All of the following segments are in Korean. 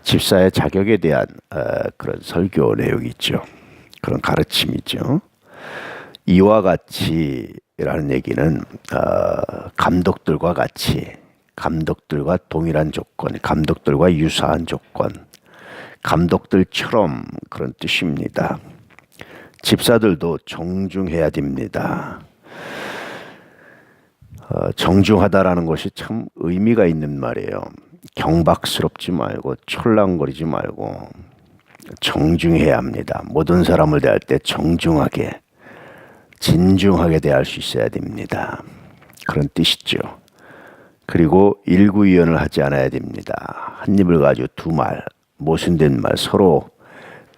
집사의 자격에 대한 그런 설교 내용이 있죠. 그런 가르침이죠. 이와 같이라는 얘기는 감독들과 같이, 감독들과 동일한 조건, 감독들과 유사한 조건, 감독들처럼 그런 뜻입니다. 집사들도 정중해야 됩니다. 정중하다라는 것이 참 의미가 있는 말이에요. 경박스럽지 말고 촐랑거리지 말고 정중해야 합니다. 모든 사람을 대할 때 정중하게, 진중하게 대할 수 있어야 됩니다. 그런 뜻이죠. 그리고 일구이연을 하지 않아야 됩니다. 한 입을 가지고 두 말, 모순된 말, 서로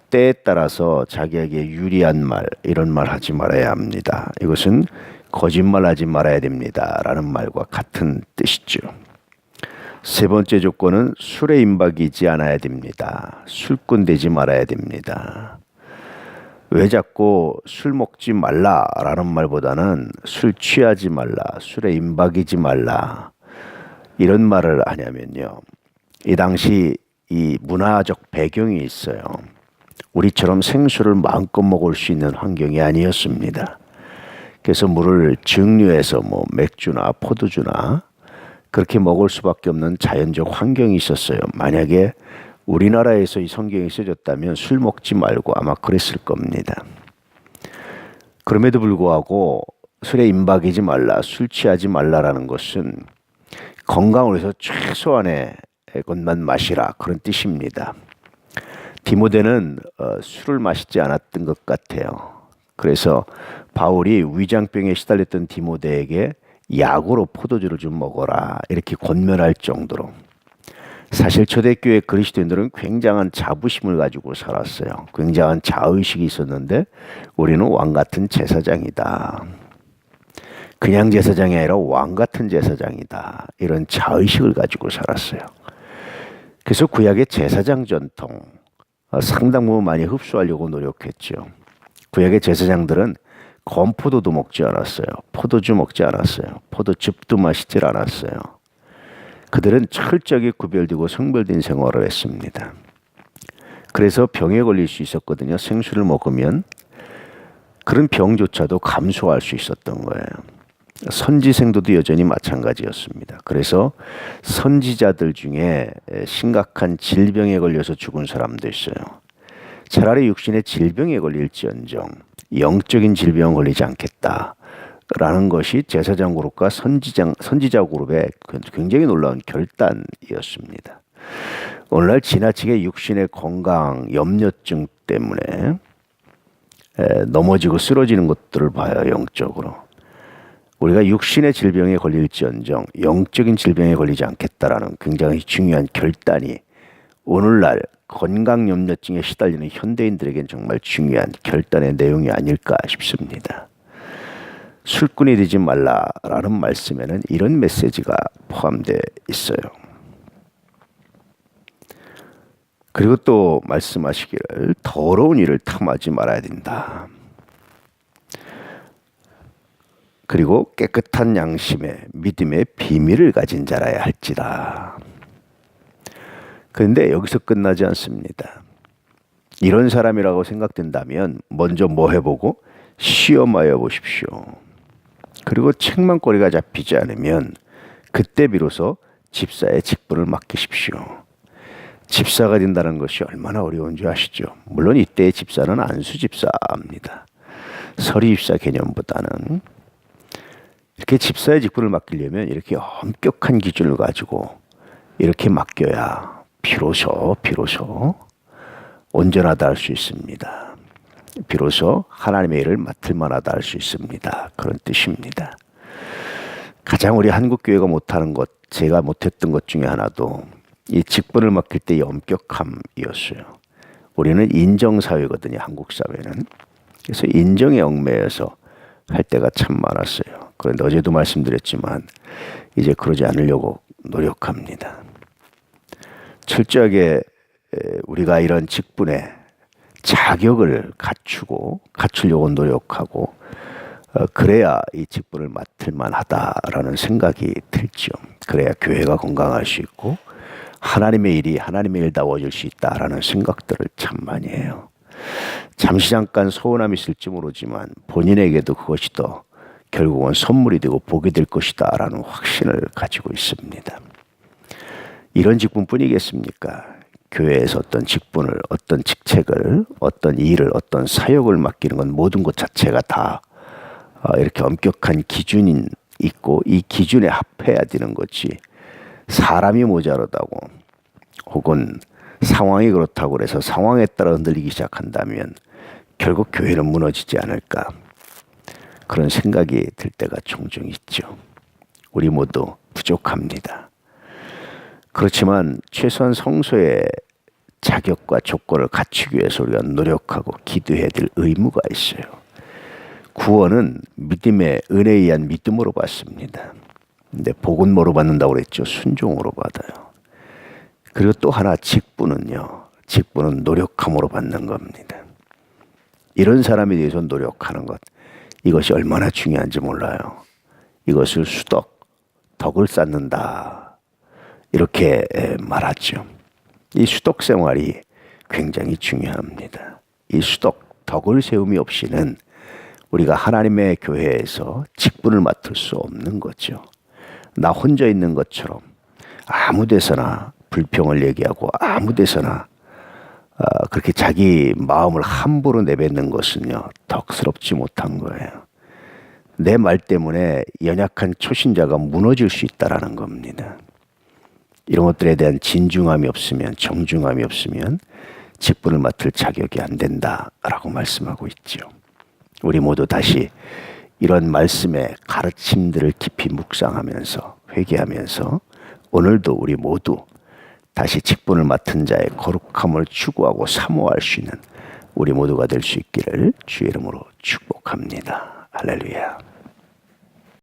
때에 따라서 자기에게 유리한 말, 이런 말 하지 말아야 합니다. 이것은 거짓말하지 말아야 됩니다. 라는 말과 같은 뜻이죠. 세 번째 조건은 술에 임박이지 않아야 됩니다. 술꾼 되지 말아야 됩니다. 왜 자꾸 술 먹지 말라라는 말보다는 술 취하지 말라, 술에 임박이지 말라 이런 말을 하냐면요. 이 당시 이 문화적 배경이 있어요. 우리처럼 생수를 마음껏 먹을 수 있는 환경이 아니었습니다. 그래서 물을 증류해서 맥주나 포도주나 그렇게 먹을 수밖에 없는 자연적 환경이 있었어요. 만약에 우리나라에서 이 성경이 써졌다면 술 먹지 말고 아마 그랬을 겁니다. 그럼에도 불구하고 술에 임박이지 말라, 술 취하지 말라라는 것은 건강을 위해서 최소한의 것만 마시라, 그런 뜻입니다. 디모데는 술을 마시지 않았던 것 같아요. 그래서 바울이 위장병에 시달렸던 디모데에게 약으로 포도주를 좀 먹어라 이렇게 권면할 정도로, 사실 초대교회 그리스도인들은 굉장한 자부심을 가지고 살았어요. 굉장한 자의식이 있었는데 우리는 왕 같은 제사장이다, 그냥 제사장이 아니라 왕 같은 제사장이다, 이런 자의식을 가지고 살았어요. 그래서 구약의 제사장 전통 상당 부분 많이 흡수하려고 노력했죠. 구약의 제사장들은 건포도도 먹지 않았어요. 포도주 먹지 않았어요. 포도즙도 마시질 않았어요. 그들은 철저하게 구별되고 성별된 생활을 했습니다. 그래서 병에 걸릴 수 있었거든요. 생수를 먹으면 그런 병조차도 감소할 수 있었던 거예요. 선지생도도 여전히 마찬가지였습니다. 그래서 선지자들 중에 심각한 질병에 걸려서 죽은 사람도 있어요. 차라리 육신의 질병에 걸릴지언정 영적인 질병 걸리지 않겠다라는 것이 제사장 그룹과 선지자 그룹의 굉장히 놀라운 결단이었습니다. 오늘날 지나치게 육신의 건강, 염려증 때문에 넘어지고 쓰러지는 것들을 봐요. 영적으로. 우리가 육신의 질병에 걸릴지언정 영적인 질병에 걸리지 않겠다라는 굉장히 중요한 결단이 오늘날 건강 염려증에 시달리는 현대인들에겐 정말 중요한 결단의 내용이 아닐까 싶습니다. 술꾼이 되지 말라라는 말씀에는 이런 메시지가 포함되어 있어요. 그리고 또 말씀하시기를 더러운 일을 탐하지 말아야 된다. 그리고 깨끗한 양심에 믿음의 비밀을 가진 자라야 할지라. 그런데 여기서 끝나지 않습니다. 이런 사람이라고 생각된다면 먼저 뭐 해보고 시험하여 보십시오. 그리고 책망거리가 잡히지 않으면 그때 비로소 집사의 직분을 맡기십시오. 집사가 된다는 것이 얼마나 어려운 줄 아시죠? 물론 이때의 집사는 안수 집사입니다. 서리 집사 개념보다는. 이렇게 집사의 직분을 맡기려면 이렇게 엄격한 기준을 가지고 이렇게 맡겨야 비로소 온전하다 할 수 있습니다. 비로소 하나님의 일을 맡을 만하다 할 수 있습니다. 그런 뜻입니다. 가장 우리 한국교회가 못하는 것, 제가 못했던 것 중에 하나도 이 직분을 맡길 때의 엄격함이었어요. 우리는 인정사회거든요. 한국 사회는. 그래서 인정에 얽매여서 할 때가 참 많았어요. 그런데 어제도 말씀드렸지만 이제 그러지 않으려고 노력합니다. 철저하게 우리가 이런 직분에 자격을 갖추려고 노력하고 그래야 이 직분을 맡을 만하다라는 생각이 들죠. 그래야 교회가 건강할 수 있고 하나님의 일이 하나님의 일다워질 수 있다라는 생각들을 참 많이 해요. 잠시 잠깐 소원함이 있을지 모르지만 본인에게도 그것이 더 결국은 선물이 되고 복이 될 것이다 라는 확신을 가지고 있습니다. 이런 직분뿐이겠습니까? 교회에서 어떤 직분을, 어떤 직책을, 어떤 일을, 어떤 사역을 맡기는 건 모든 것 자체가 다 이렇게 엄격한 기준이 있고 이 기준에 합해야 되는 거지, 사람이 모자르다고 혹은 상황이 그렇다고 해서 상황에 따라 흔들리기 시작한다면 결국 교회는 무너지지 않을까, 그런 생각이 들 때가 종종 있죠. 우리 모두 부족합니다. 그렇지만 최소한 성소의 자격과 조건을 갖추기 위해서 우리가 노력하고 기도해야 될 의무가 있어요. 구원은 믿음의 은혜에 의한 믿음으로 받습니다. 근데 복은 뭐로 받는다고 그랬죠? 순종으로 받아요. 그리고 또 하나 직분은요. 직분은 노력함으로 받는 겁니다. 이런 사람에 대해서 노력하는 것, 이것이 얼마나 중요한지 몰라요. 이것을 덕을 쌓는다, 이렇게 말하죠. 이 수덕 생활이 굉장히 중요합니다. 이 덕을 세움이 없이는 우리가 하나님의 교회에서 직분을 맡을 수 없는 거죠. 나 혼자 있는 것처럼 아무 데서나 불평을 얘기하고 아무 데서나 그렇게 자기 마음을 함부로 내뱉는 것은요, 덕스럽지 못한 거예요. 내 말 때문에 연약한 초신자가 무너질 수 있다라는 겁니다. 이런 것들에 대한 진중함이 없으면, 정중함이 없으면 직분을 맡을 자격이 안 된다라고 말씀하고 있죠. 우리 모두 다시 이런 말씀의 가르침들을 깊이 묵상하면서 회개하면서 오늘도 우리 모두 다시 직분을 맡은 자의 거룩함을 추구하고 사모할 수 있는 우리 모두가 될 수 있기를 주의 이름으로 축복합니다. 할렐루야.